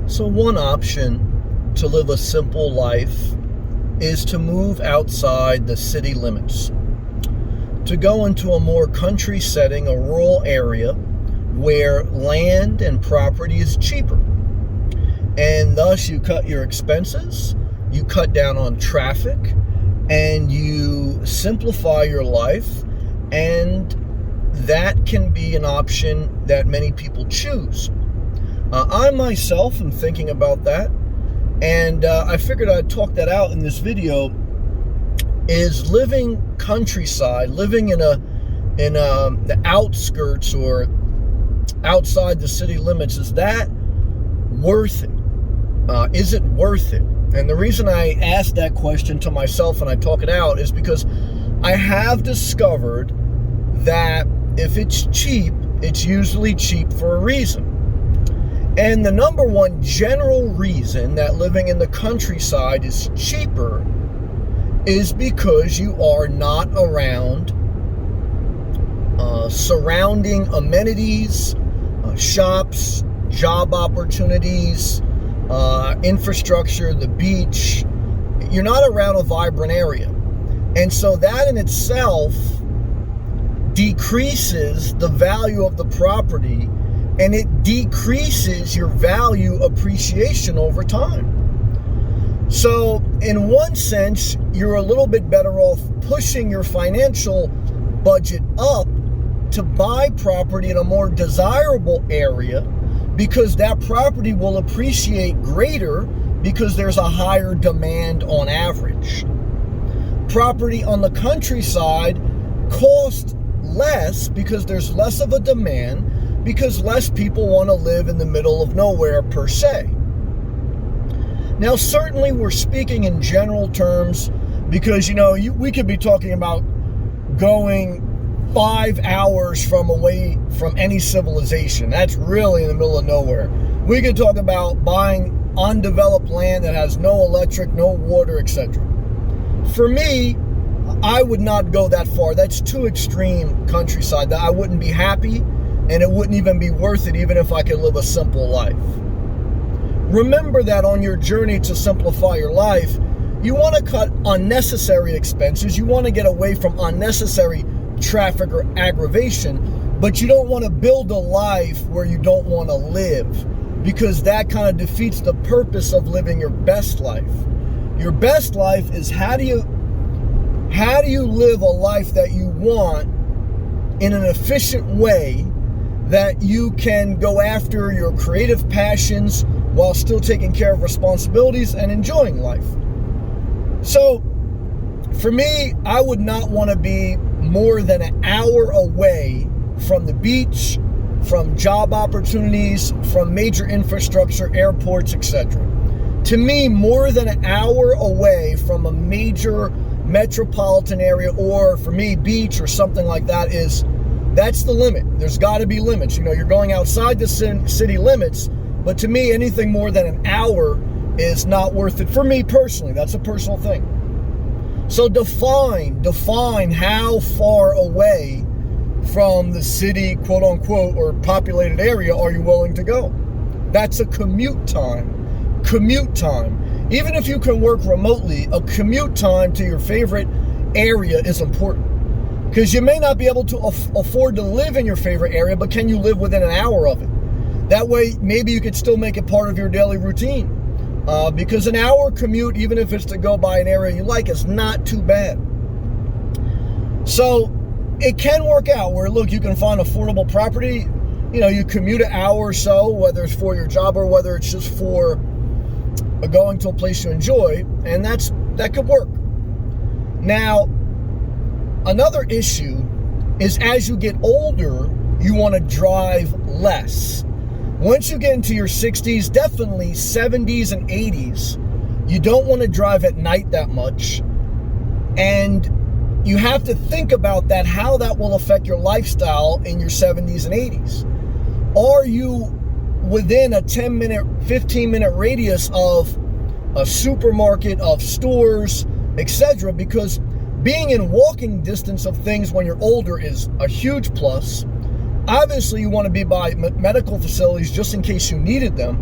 So one option to live a simple life is to move outside the city limits, to go into a more country setting, a rural area where land and property is cheaper. And thus you cut your expenses, you cut down on traffic, and you simplify your life. And that can be an option that many people choose. I myself am thinking about that, and I figured I'd talk that out in this video. Is living countryside, living in the outskirts or outside the city limits, is that worth it? Is it worth it? And the reason I ask that question to myself and I talk it out is because I have discovered that if it's cheap, it's usually cheap for a reason. And the number one general reason that living in the countryside is cheaper is because you are not around surrounding amenities, shops, job opportunities, infrastructure, the beach. You're not around a vibrant area. And so that in itself decreases the value of the property, and it decreases your value appreciation over time. So in one sense, you're a little bit better off pushing your financial budget up to buy property in a more desirable area, because that property will appreciate greater because there's a higher demand on average. Property on the countryside costs less because there's less of a demand, because less people want to live in the middle of nowhere per se. Now, certainly we're speaking in general terms, because, we could be talking about going 5 hours away from any civilization. That's really in the middle of nowhere. We could talk about buying undeveloped land that has no electric, no water, etc. For me, I would not go that far. That's too extreme countryside. That I wouldn't be happy, and it wouldn't even be worth it, even if I could live a simple life. Remember that on your journey to simplify your life, you want to cut unnecessary expenses. You want to get away from unnecessary traffic or aggravation, but you don't want to build a life where you don't want to live, because that kind of defeats the purpose of living your best life. Your best life is how do you live a life that you want in an efficient way, that you can go after your creative passions while still taking care of responsibilities and enjoying life. So for me, I would not want to be more than an hour away from the beach, from job opportunities, from major infrastructure, airports, etc. To me, more than an hour away from a major metropolitan area, or for me, beach or something like that, that's the limit. There's got to be limits. You're going outside the city limits, but to me, anything more than an hour is not worth it for me personally. That's a personal thing. So define how far away from the city, quote unquote, or populated area are you willing to go? That's a commute time. Even if you can work remotely, a commute time to your favorite area is important, because you may not be able to afford to live in your favorite area, but can you live within an hour of it? That way, maybe you could still make it part of your daily routine. Because an hour commute, even if it's to go by an area you like, is not too bad. So it can work out where, look, you can find affordable property. You commute an hour or so, whether it's for your job or whether it's just for going to a place you enjoy, and that could work. Now, another issue is as you get older, you want to drive less. Once you get into your 60s, definitely 70s and 80s, you don't want to drive at night that much. And you have to think about that, how that will affect your lifestyle in your 70s and 80s. Are you within a 10-minute, 15-minute radius of a supermarket, of stores, etc.? Because being in walking distance of things when you're older is a huge plus. Obviously, you want to be by medical facilities just in case you needed them.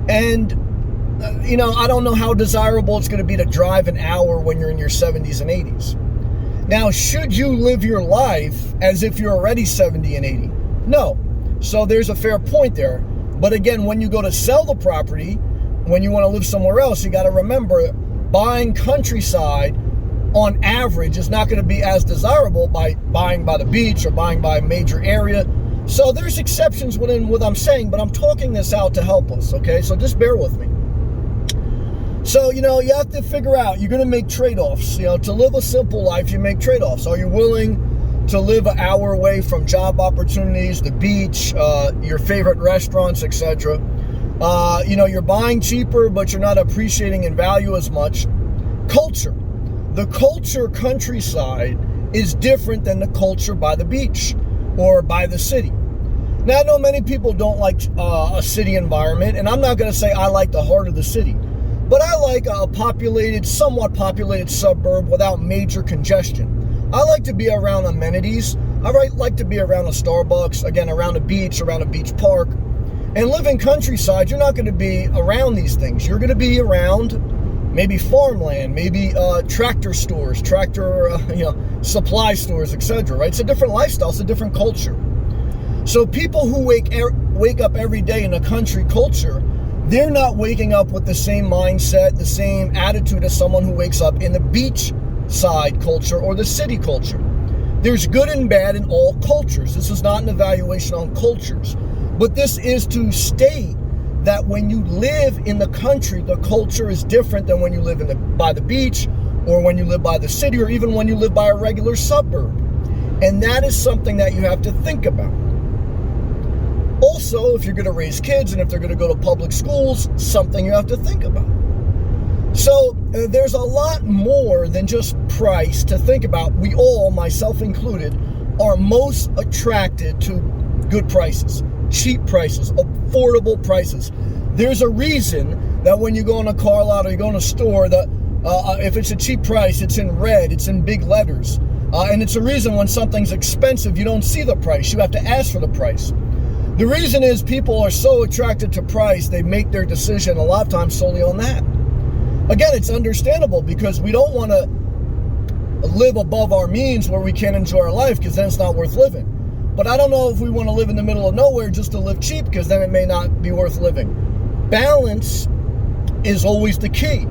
And, I don't know how desirable it's going to be to drive an hour when you're in your 70s and 80s. Now, should you live your life as if you're already 70 and 80? No. So there's a fair point there. But again, when you go to sell the property, when you want to live somewhere else, you got to remember buying countryside on average is not going to be as desirable by buying by the beach or buying by a major area. So there's exceptions within what I'm saying, but I'm talking this out to help us, okay? So just bear with me. So, you have to figure out, you're going to make trade-offs. To live a simple life, you make trade-offs. Are you willing to live an hour away from job opportunities, the beach, your favorite restaurants, etc.? You're buying cheaper, but you're not appreciating in value as much. Culture. The culture countryside is different than the culture by the beach or by the city. Now, I know many people don't like a city environment, and I'm not going to say I like the heart of the city. But I like a somewhat populated suburb without major congestion. I like to be around amenities. I like to be around a Starbucks, again, around a beach park. And living countryside, you're not going to be around these things. You're going to be around maybe farmland, maybe tractor stores, supply stores, etc. Right? It's a different lifestyle. It's a different culture. So people who wake up every day in a country culture, they're not waking up with the same mindset, the same attitude as someone who wakes up in the beachside culture or the city culture. There's good and bad in all cultures. This is not an evaluation on cultures. But this is to state that when you live in the country, the culture is different than when you live by the beach or when you live by the city or even when you live by a regular suburb. And that is something that you have to think about. Also, if you're going to raise kids and if they're going to go to public schools, something you have to think about. So there's a lot more than just price to think about. We all, myself included, are most attracted to good prices, cheap prices, affordable prices. There's a reason that when you go in a car lot or you go in a store, that if it's a cheap price, it's in red, it's in big letters. And it's a reason when something's expensive, you don't see the price. You have to ask for the price. The reason is people are so attracted to price, they make their decision a lot of times solely on that. Again, it's understandable because we don't want to live above our means where we can't enjoy our life because then it's not worth living. But I don't know if we want to live in the middle of nowhere just to live cheap because then it may not be worth living. Balance is always the key.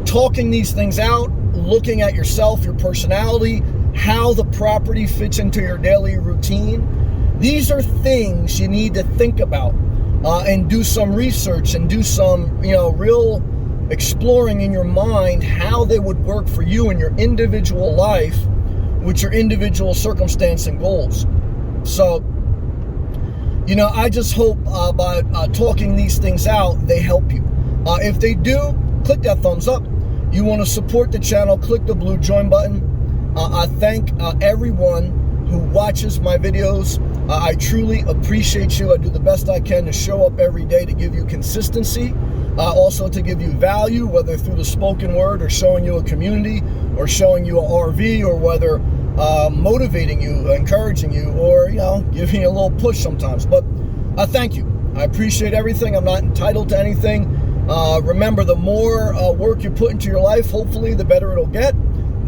Talking these things out, looking at yourself, your personality, how the property fits into your daily routine. These are things you need to think about and do some research and do some, real exploring in your mind how they would work for you in your individual life with your individual circumstance and goals. So, I just hope by talking these things out, they help you. If they do, click that thumbs up. You want to support the channel, click the blue join button. I thank everyone who watches my videos. I truly appreciate you. I do the best I can to show up every day to give you consistency, also to give you value, whether through the spoken word or showing you a community or showing you an RV or whether motivating you, encouraging you, or, giving you a little push sometimes. But I thank you. I appreciate everything. I'm not entitled to anything. Remember, the more work you put into your life, hopefully the better it'll get.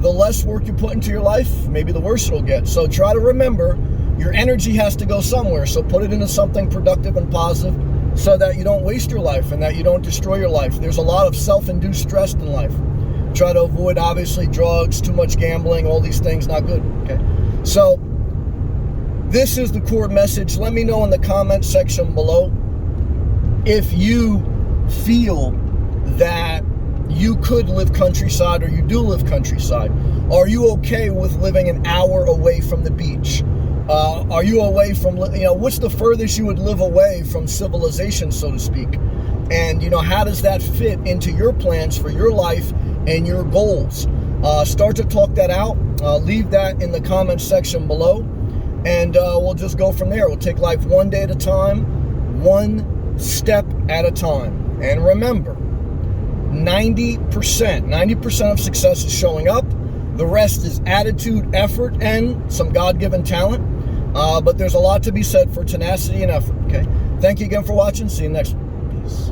The less work you put into your life, maybe the worse it'll get. So try to remember, your energy has to go somewhere. So put it into something productive and positive so that you don't waste your life and that you don't destroy your life. There's a lot of self-induced stress in life. Try to avoid, obviously, drugs, too much gambling, all these things, not good. Okay. So this is the core message. Let me know in the comment section below if you feel that you could live countryside or you do live countryside. Are you okay with living an hour away from the beach? Are you away from, what's the furthest you would live away from civilization, so to speak? And, how does that fit into your plans for your life and your goals? Start to talk that out. Leave that in the comments section below. And we'll just go from there. We'll take life one day at a time, one step at a time. And remember, 90% of success is showing up. The rest is attitude, effort, and some God-given talent. But there's a lot to be said for tenacity and effort, okay? Thank you again for watching. See you next one. Peace.